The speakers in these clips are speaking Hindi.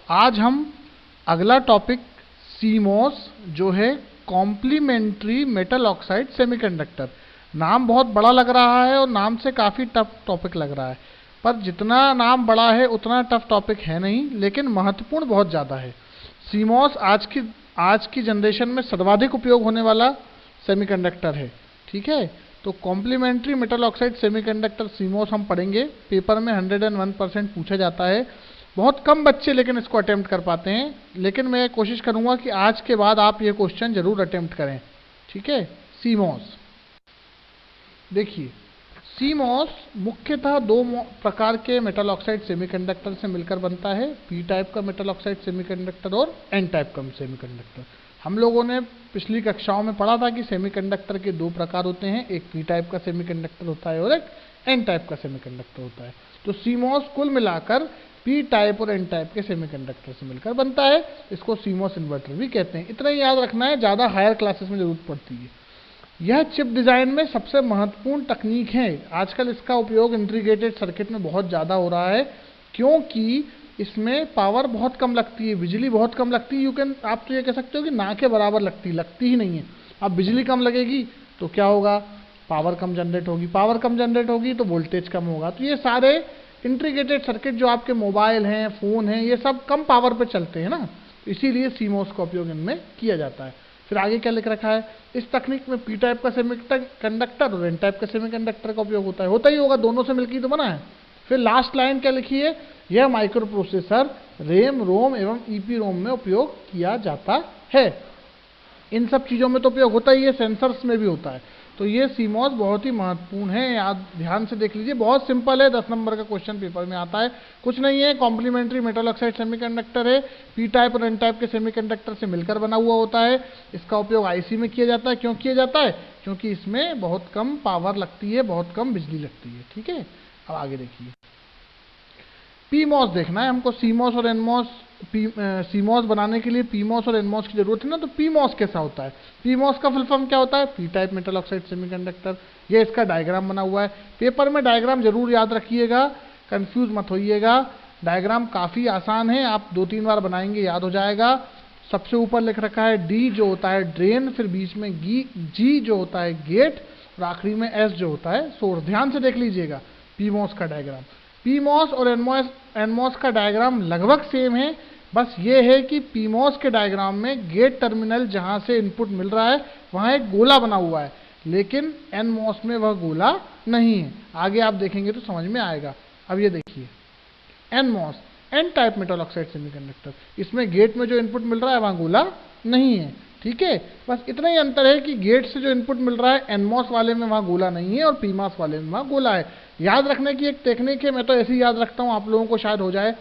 आज हम अगला टॉपिक सीमोस जो है कॉम्प्लीमेंट्री मेटल ऑक्साइड सेमीकंडक्टर। नाम बहुत बड़ा लग रहा है और नाम से काफ़ी टफ टॉपिक लग रहा है, पर जितना नाम बड़ा है उतना टफ टॉपिक है नहीं, लेकिन महत्वपूर्ण बहुत ज़्यादा है। सीमोस आज की जनरेशन में सर्वाधिक उपयोग होने वाला सेमीकंडक्टर है। ठीक है, तो complementary metal oxide semiconductor CMOS हम पढ़ेंगे। पेपर में 101% पूछा जाता है। बहुत कम बच्चे लेकिन इसको अटेम्प्ट कर पाते हैं, लेकिन मैं कोशिश करूंगा कि आज के बाद आप ये क्वेश्चन जरूर अटेम्प्ट करें। ठीक है, सीमोस देखिए, सीमोस मुख्यतः दो प्रकार के मेटल ऑक्साइड सेमीकंडक्टर से मिलकर बनता है। पी टाइप का मेटल ऑक्साइड सेमीकंडक्टर और एन टाइप का सेमीकंडक्टर। हम लोगों ने पिछली कक्षाओं में पढ़ा था कि सेमीकंडक्टर के दो प्रकार होते हैं, एक पी टाइप का सेमीकंडक्टर होता है और एक एन टाइप का सेमीकंडक्टर होता है। तो सीमोस कुल मिलाकर पी टाइप और एन टाइप के सेमीकंडक्टर से मिलकर बनता है। इसको सीमोस इन्वर्टर भी कहते हैं। इतना ही याद रखना है, ज़्यादा हायर क्लासेस में जरूरत पड़ती है। यह चिप डिज़ाइन में सबसे महत्वपूर्ण तकनीक है। आजकल इसका उपयोग इंटीग्रेटेड सर्किट में बहुत ज़्यादा हो रहा है, क्योंकि इसमें पावर बहुत कम लगती है, बिजली बहुत कम लगती है। आप तो ये कह सकते हो कि ना के बराबर लगती ही नहीं है। अब बिजली कम लगेगी तो क्या होगा, पावर कम जनरेट होगी, पावर कम जनरेट होगी तो वोल्टेज कम होगा। तो ये सारे इंटीग्रेटेड सर्किट जो आपके मोबाइल हैं, फ़ोन हैं, ये सब कम पावर पे चलते हैं ना, इसीलिए सीमोस का उपयोग इनमें किया जाता है। फिर आगे क्या लिख रखा है, इस तकनीक में पी टाइप का सेमीकंडक्टर और एन टाइप का सेमीकंडक्टर का उपयोग होता ही होगा, दोनों से मिलकर तो बना है। फिर लास्ट लाइन क्या लिखी है, यह माइक्रो प्रोसेसर, रेम, रोम एवं ईपी रोम में उपयोग किया जाता है। इन सब चीज़ों में तो उपयोग होता ही है, सेंसर्स में भी होता है। तो ये सीमोस बहुत ही महत्वपूर्ण है, याद ध्यान से देख लीजिए। बहुत सिंपल है, 10 नंबर का क्वेश्चन पेपर में आता है। कुछ नहीं है, कॉम्प्लीमेंट्री मेटल ऑक्साइड सेमीकंडक्टर है, पी टाइप और एन टाइप के सेमीकंडक्टर से मिलकर बना हुआ होता है। इसका उपयोग आईसी में किया जाता है। क्यों किया जाता है? क्योंकि इसमें बहुत कम पावर लगती है, बहुत कम बिजली लगती है। ठीक है, अब आगे देखिए, पीमोस देखना है हमको। सीमोस और एनमोस, सीमोस बनाने के लिए पीमोस और एनमोस की जरूरत है ना, तो पीमोस कैसा होता है? पीमोस का फुल फॉर्म क्या होता है? P type metal oxide semiconductor. ये इसका डायग्राम बना हुआ है, पेपर में डायग्राम जरूर याद रखिएगा, कंफ्यूज मत होइएगा। डायग्राम काफ़ी आसान है, आप 2-3 बार बनाएंगे याद हो जाएगा। सबसे ऊपर लिख रखा है डी जो होता है ड्रेन, फिर बीच में जी जो होता है गेट, और आखिरी में एस जो होता है सोर्स। ध्यान से देख लीजिएगा पीमोस का डायग्राम। पीमोस और एनमोस का डायग्राम लगभग सेम है, बस ये है कि पीमोस के डायग्राम में गेट टर्मिनल जहाँ से इनपुट मिल रहा है वहाँ एक गोला बना हुआ है, लेकिन एनमोस में वह गोला नहीं है। आगे आप देखेंगे तो समझ में आएगा। अब ये देखिए NMOS, N type metal oxide semiconductor, इसमें गेट में जो इनपुट मिल रहा है वहाँ गोला नहीं है। ठीक है, बस इतना ही अंतर है कि गेट से जो इनपुट मिल रहा है एनमोस वाले में वहाँ गोला नहीं है और पीमोस वाले में वहाँ गोला है। याद रखने की एक टेक्निक है, मैं तो ऐसे ही याद रखता हूँ, आप लोगों को शायद हो जाए।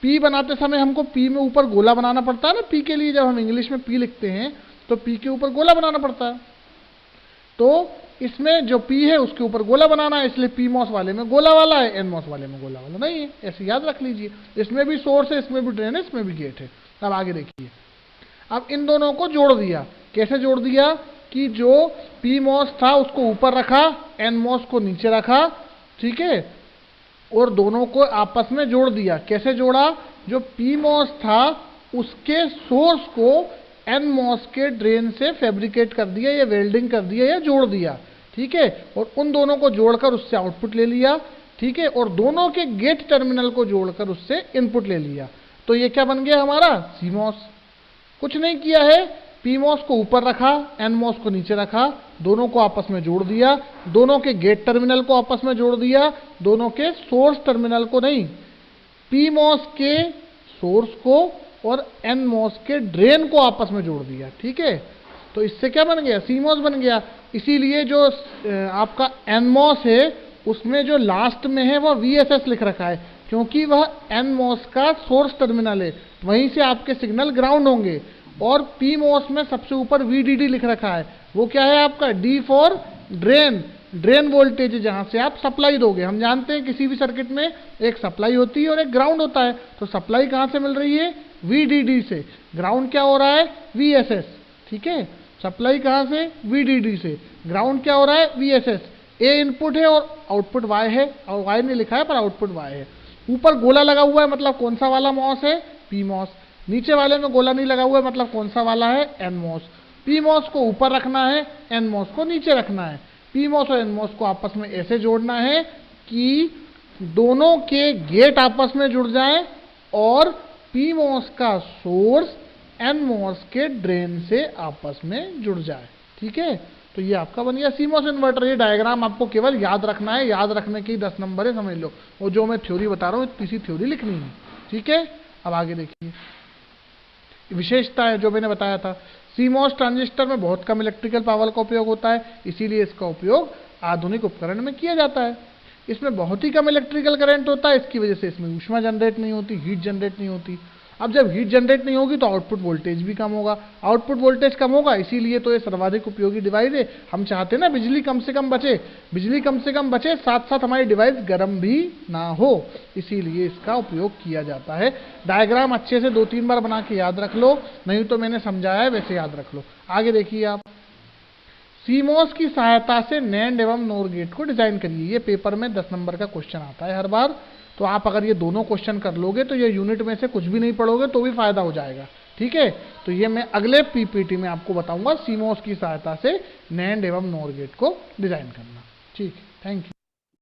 पी बनाते समय हमको पी में ऊपर गोला बनाना पड़ता है ना, पी के लिए जब हम इंग्लिश में पी लिखते हैं तो पी के ऊपर गोला बनाना पड़ता है। तो इसमें जो पी है उसके ऊपर गोला बनाना है, इसलिए पीमोस वाले में गोला वाला है, एनमोस वाले में गोला वाला नहीं है। ऐसे याद रख लीजिए। इसमें भी सोर्स है, इसमें भी ड्रेन है, इसमें भी गेट है। अब आगे देखिए, अब इन दोनों को जोड़ दिया। कैसे जोड़ दिया कि जो पीमोस था उसको ऊपर रखा, एनमोस को नीचे रखा। ठीक है, और दोनों को आपस में जोड़ दिया। कैसे जोड़ा? जो पीमोस था उसके सोर्स को एनमोस के ड्रेन से फैब्रिकेट कर दिया, या वेल्डिंग कर दिया, या जोड़ दिया। ठीक है, और उन दोनों को जोड़कर उससे आउटपुट ले लिया। ठीक है, और दोनों के गेट टर्मिनल को जोड़कर उससे इनपुट ले लिया। तो ये क्या बन गया हमारा? सीमोस। कुछ नहीं किया है, पीमोस को ऊपर रखा, एनमोस को नीचे रखा, दोनों को आपस में जोड़ दिया, दोनों के गेट टर्मिनल को आपस में जोड़ दिया, दोनों के सोर्स टर्मिनल को नहीं, पीमोस के सोर्स को और एनमोस के ड्रेन को आपस में जोड़ दिया। ठीक है, तो इससे क्या बन गया? सीमोस बन गया। इसीलिए जो आपका एनमोस है उसमें जो लास्ट में है वह VSS लिख रखा है, क्योंकि वह एनमोस का सोर्स टर्मिनल है, वहीं से आपके सिग्नल ग्राउंड होंगे। और पीमोस में सबसे ऊपर VDD लिख रखा है, वो क्या है आपका? D for drain, drain voltage जहां से आप सप्लाई दोगे। हम जानते हैं किसी भी सर्किट में एक सप्लाई होती है और एक ग्राउंड होता है, तो सप्लाई कहां से मिल रही है? VDD से। ग्राउंड क्या हो रहा है? VSS। ठीक है, सप्लाई कहां से? VDD से। ग्राउंड क्या हो रहा है? VSS। A इनपुट है और आउटपुट Y है, और Y नहीं लिखा है पर आउटपुट Y है। ऊपर गोला लगा हुआ है, मतलब कौन सा वाला मॉस है? PMOS। नीचे वाले में गोला नहीं लगा हुआ है, मतलब कौन सा वाला है? NMOS। PMOS को ऊपर रखना है, NMOS को नीचे रखना है। PMOS और NMOS को आपस में ऐसे जोड़ना है कि दोनों के गेट आपस में जुड़ जाएं और PMOS का सोर्स NMOS के ड्रेन से आपस में जुड़ जाए। ठीक है, तो ये आपका बन गया CMOS इन्वर्टर। ये डायग्राम आपको केवल याद रखना है, याद रखने के ही 10 नंबर है, समझ लो। और जो मैं थ्योरी बता रहा हूँ इसी थ्योरी लिखनी है। ठीक है, अब आगे देखिए विशेषता है जो मैंने बताया था। CMOS ट्रांजिस्टर में बहुत कम इलेक्ट्रिकल पावर का उपयोग होता है, इसीलिए इसका उपयोग आधुनिक उपकरण में किया जाता है। इसमें बहुत ही कम इलेक्ट्रिकल करंट होता है, इसकी वजह से इसमें ऊष्मा जनरेट नहीं होती, हीट जनरेट नहीं होती। अब जब हीट जनरेट नहीं होगी तो आउटपुट वोल्टेज भी कम होगा, आउटपुट वोल्टेज कम होगा, इसीलिए तो ये सर्वाधिक उपयोगी डिवाइस है। हम चाहते हैं ना बिजली कम से कम बचे, बिजली कम से कम बचे, साथ साथ हमारी डिवाइस गर्म भी ना हो, इसीलिए इसका उपयोग किया जाता है। डायग्राम अच्छे से 2-3 बार बना के याद रख लो, नहीं तो मैंने समझाया है वैसे याद रख लो। आगे देखिए आप, CMOS की सहायता से NAND एवं NOR गेट को डिजाइन करिए। ये पेपर में 10 नंबर का क्वेश्चन आता है हर बार, तो आप अगर ये दोनों क्वेश्चन कर लोगे तो ये यूनिट में से कुछ भी नहीं पढ़ोगे तो भी फायदा हो जाएगा। ठीक है, तो ये मैं अगले PPT में आपको बताऊंगा CMOS की सहायता से NAND एवं NOR गेट को डिजाइन करना। ठीक है, थैंक यू।